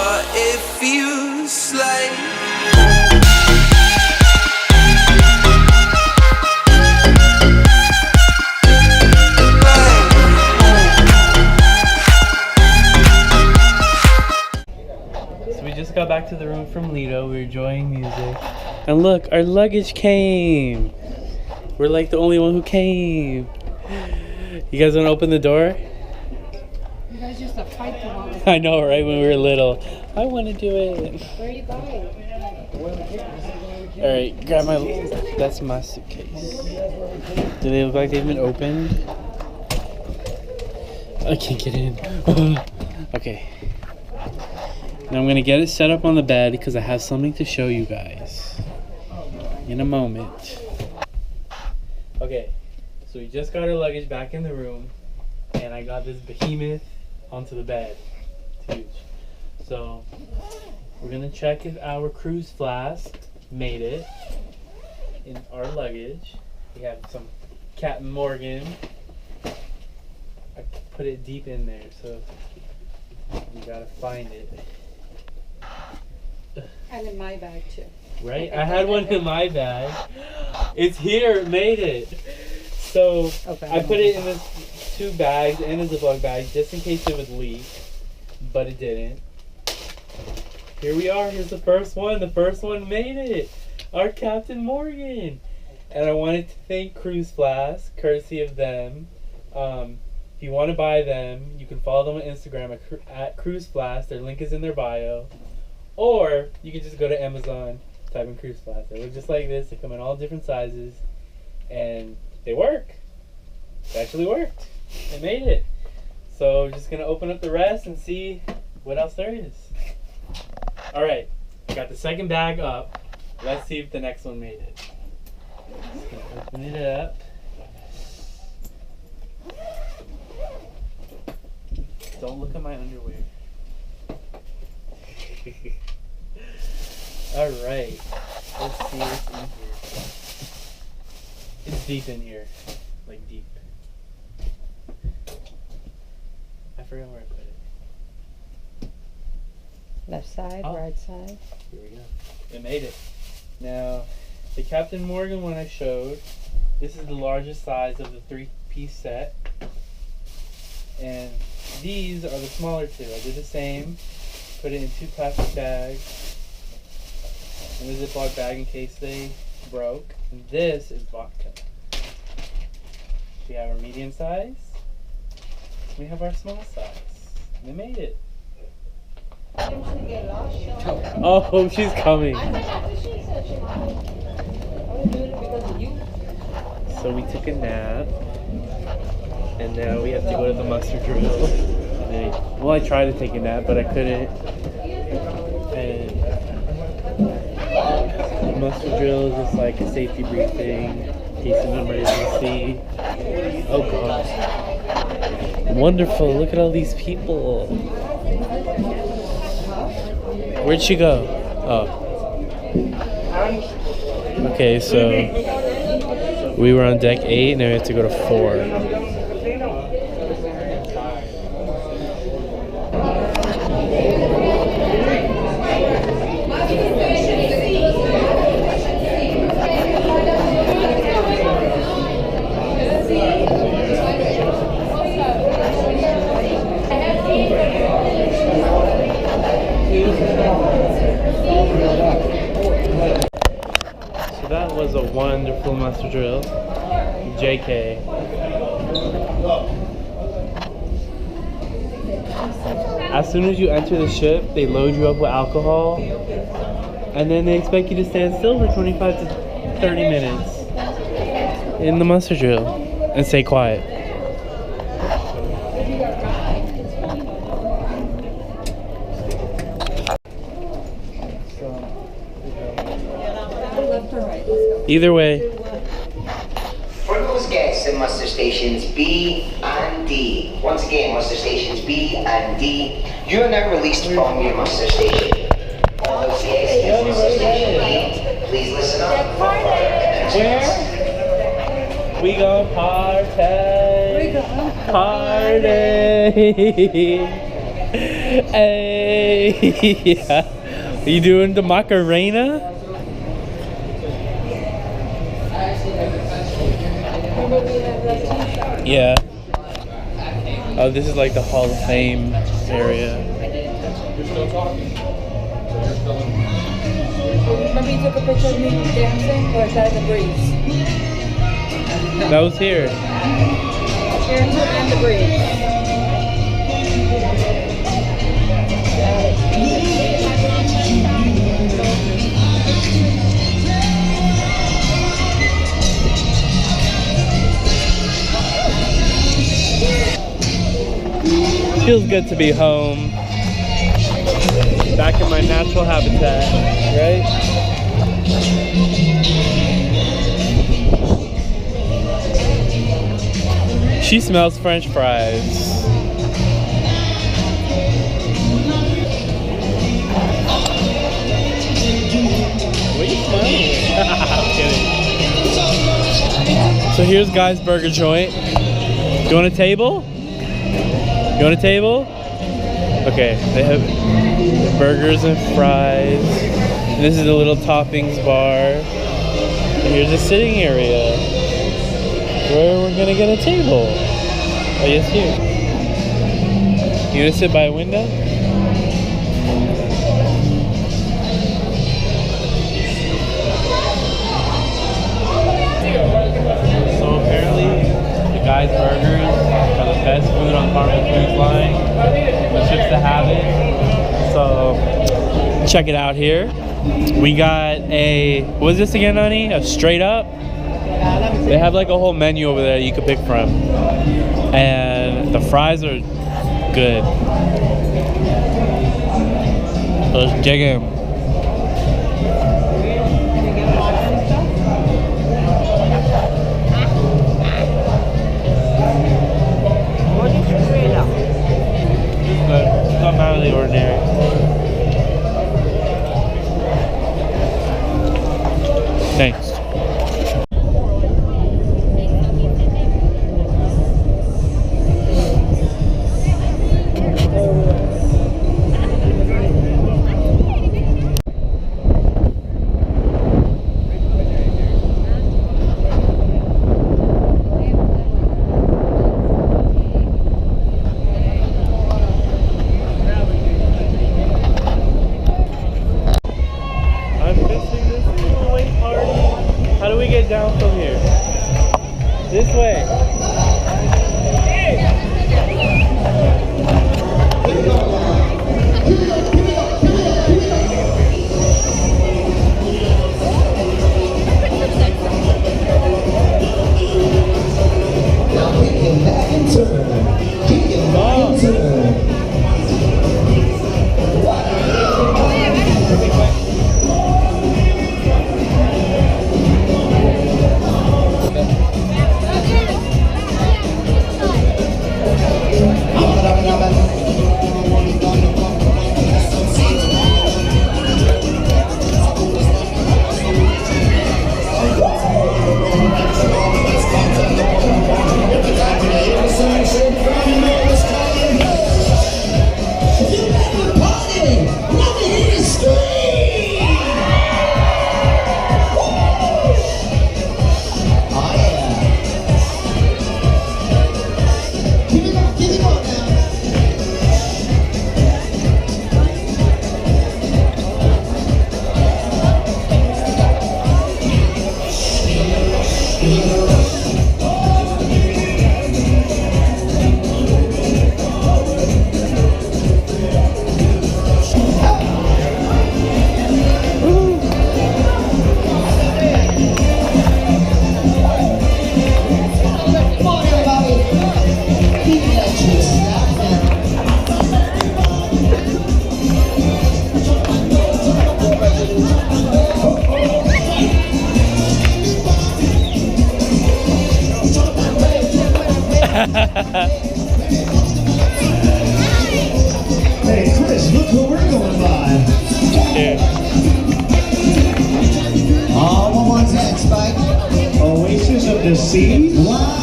but it feels like We just got back to the room from Lido. We were enjoying music. And look, our luggage came. We're like the only one who came. You guys want to open the door? You guys used to fight the one. I know, right? When we were little. I want to do it. Where are you going? Alright, grab my... That's my suitcase. Do they look like they've been opened? I can't get in. Okay. Now I'm gonna get it set up on the bed because I have something to show you guys in a moment. Okay, so we just got our luggage back in the room and I got this behemoth onto the bed. It's huge. So we're gonna check if our cruise flask made it in our luggage. We have some Captain Morgan. I put it deep in there, so we gotta find it. And in my bag too. Right? I had one in my bag. It's here, it made it. So I put it in this 2 bags and a Ziploc bag just in case it would leak, but it didn't. Here we are, here's the first one. The first one made it. Our Captain Morgan. And I wanted to thank Cruise Flask, courtesy of them. If you want to buy them, you can follow them on Instagram at Cruise Flask. Their link is in their bio. Or you can just go to Amazon, type in Cruise Flask. They look just like this. They come in all different sizes. And they work. It actually worked. It made it. So we're just going to open up the rest and see what else there is. Alright. I got the second bag up. Let's see if the next one made it. Just going to open it up. Don't look at my underwear. Alright. Let's see what's in here. It's deep in here. Like deep. I forgot where I put it. Left side, right side. Here we go. It made it. Now, the Captain Morgan one I showed, this is the largest size of the 3-piece set. And these are the smaller 2. I did the same. Put it in 2 plastic bags. And a Ziploc bag in case they broke. And this is vodka. We have our medium size. We have our small size. They made it. Oh, she's coming. So we took a nap. And now we have to go to the muster drill. Well, I tried to take a nap, but I couldn't. And the muster drill is just like a safety briefing in case of an emergency. Oh god. Wonderful, look at all these people. Where'd she go? Oh. Okay, so we were on deck 8, now we have to go to 4. That was a wonderful muster drill. JK. As soon as you enter the ship, they load you up with alcohol, and then they expect you to stand still for 25 to 30 minutes in the muster drill and stay quiet. Either way. For those guests in muster stations B and D, once again, muster stations B and D, you are now released from your muster station. All those guests in muster station B, please listen up for further announcements. Where? We go party. We go party. Hey, yeah. Are you doing the Macarena? Yeah. Oh, this is like the Hall of Fame area. Remember you took a picture of me dancing, or is that in the breeze? That was here. Here and the breeze. Feels good to be home. Back in my natural habitat, right? She smells French fries. What are you smelling? I'm kidding. So here's Guy's Burger Joint. You want a table? You want a table? Okay, they have burgers and fries. And this is a little toppings bar. And here's a sitting area where we're gonna get a table. Oh yes, here. You gonna sit by a window? So apparently, the Guy's Burgers are the best food on Carnival Cruise Line. The ships to have it. So check it out here. We got a, what is this again, honey? A straight up? They have like a whole menu over there you could pick from. And the fries are good. Let's dig in. It's not out of the ordinary. Thanks. Down from here. This way. Now kick it back and turn. Kick it back and turn. Hey Chris, look who we're going by. Here. Oh, what was that, Spike? Oasis of the Sea? What?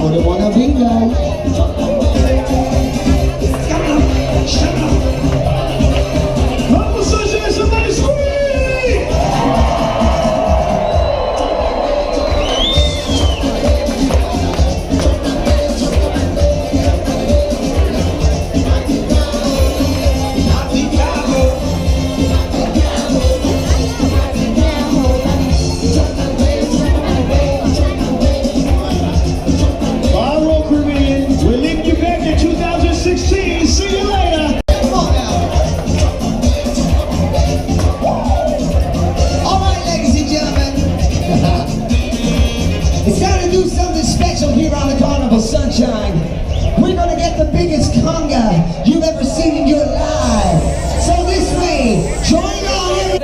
all the wanna be guys. Vamos, Sunshine, somebody scream! Here on the Carnival, Sunshine, we're gonna get the biggest conga you've ever seen in your life. So this way, join on.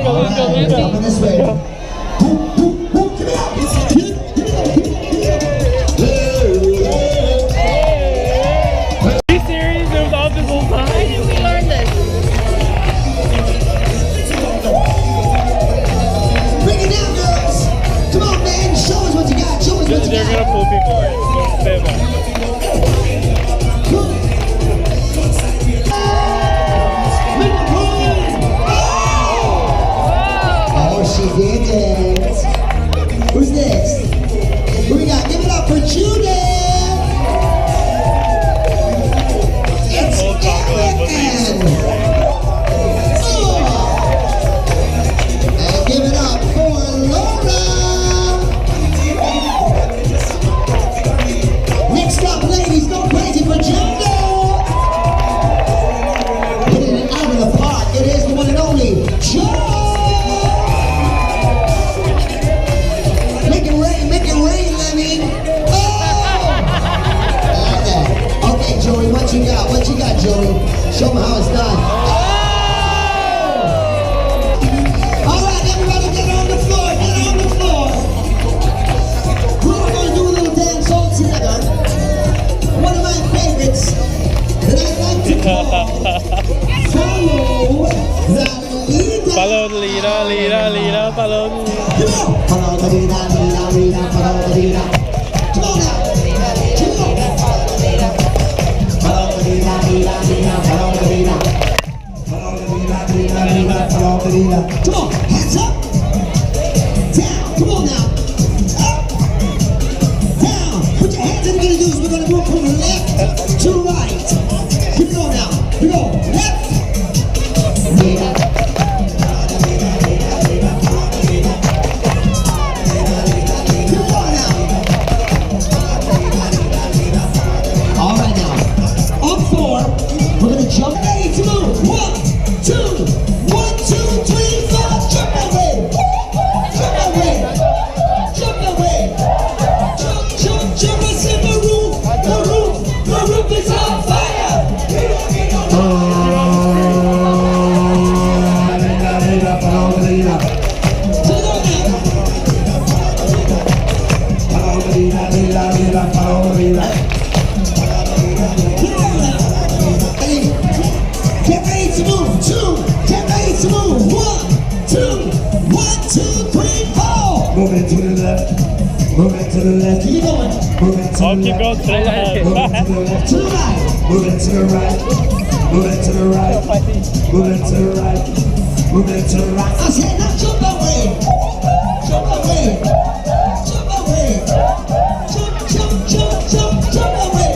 Coming this way. Boop, boop, boop, give it up. Are you serious? It was off this whole time? Where did we learn this? Bring it down, girls. Come on, man. Show us what you got. Show us what you They're got. gonna pull people in. Stay back. Oh, she did it. Who's next? Who we got? Give it up for Judith. It's Aaron. And give it up for Laura. Next up, ladies, go crazy for Jungle. Hitting it out of the park. It is the one and only Joe. Make it rain, Lemmy. Oh! I like that. Okay, Joey, what you got? What you got, Joey? Show me how it's done. Oh! All right, everybody, get on the floor. Get on the floor. We're gonna do a little dance all together. One of my favorites that I like to call Follow the Leader. Follow the leader, follow the leader. Come on! Follow the leader, follow the leader. Come on now! Come on! Follow the leader, follow the leader. Follow the leader, follow the leader. Come on, hands up! Down, come on now! Up! Down! Put your hands in. What we're gonna do is we're gonna move from left to right. Keep going now. We go left. Leader. We're gonna jump. Ready to move. 1, 2, 1, 2, 3, 4. Jump away. Jump away. Jump away. Jump, jump, jump. It's in the roof. The roof is on fire. Get ready to move. 2. Get ready to move. 1, 2, 1, 2, 3, 4. Move it to the left. Move it to the left. Keep going. Move it to the Oh, keep left. going to the left. Move it to the left. To the right. Move it to the right. Move it to the right. Move it to the right. Move it to the right. I said now jump away. Jump away. Jump away. Jump, jump, jump, jump, jump away.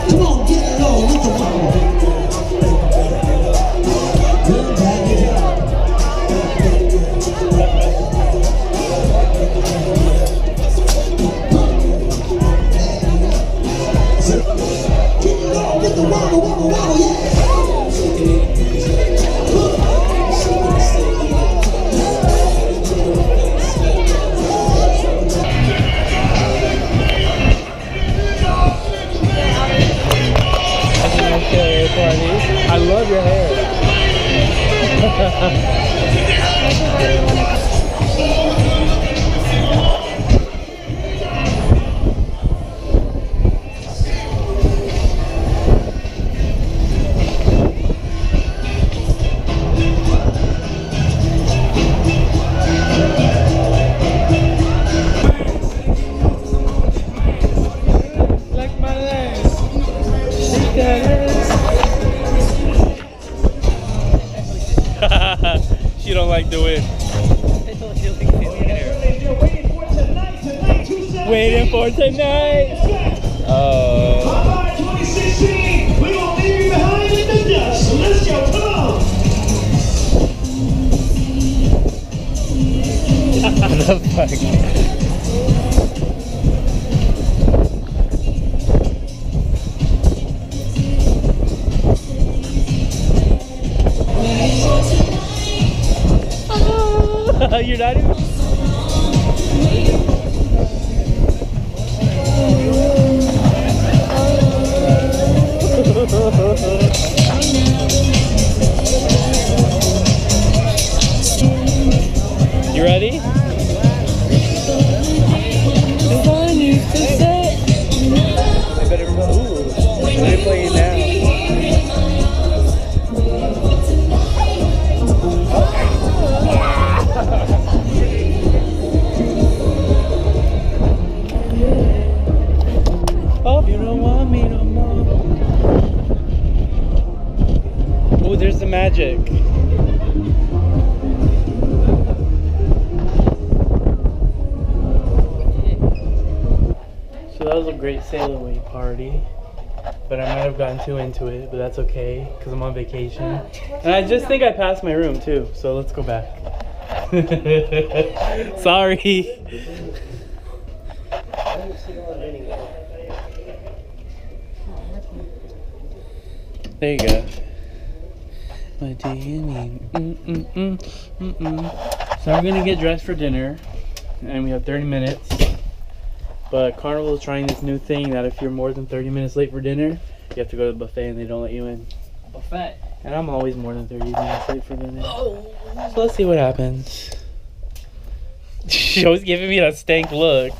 Come on, get it low with the ball. Good, back it up. Get it low with the wobble, wobble, wobble, yeah. waiting for tonight. Oh. Bye-bye 2016. We won't leave you behind in the dust. So let's go. Come on. What the fuck? You're not even. You ready? I better play. Ooh, what are you playing now? Oh, you don't want me no more. Oh, there's the magic. So that was a great Sailaway party, but I might have gotten too into it, but that's okay, because I'm on vacation. And I just think I passed my room too, so let's go back. Sorry. There you go. What do you mean? So we're gonna get dressed for dinner, and we have 30 minutes. But Carnival is trying this new thing that if you're more than 30 minutes late for dinner, you have to go to the buffet and they don't let you in. Buffet. And I'm always more than 30 minutes late for dinner. So let's see what happens. She was giving me that stank look.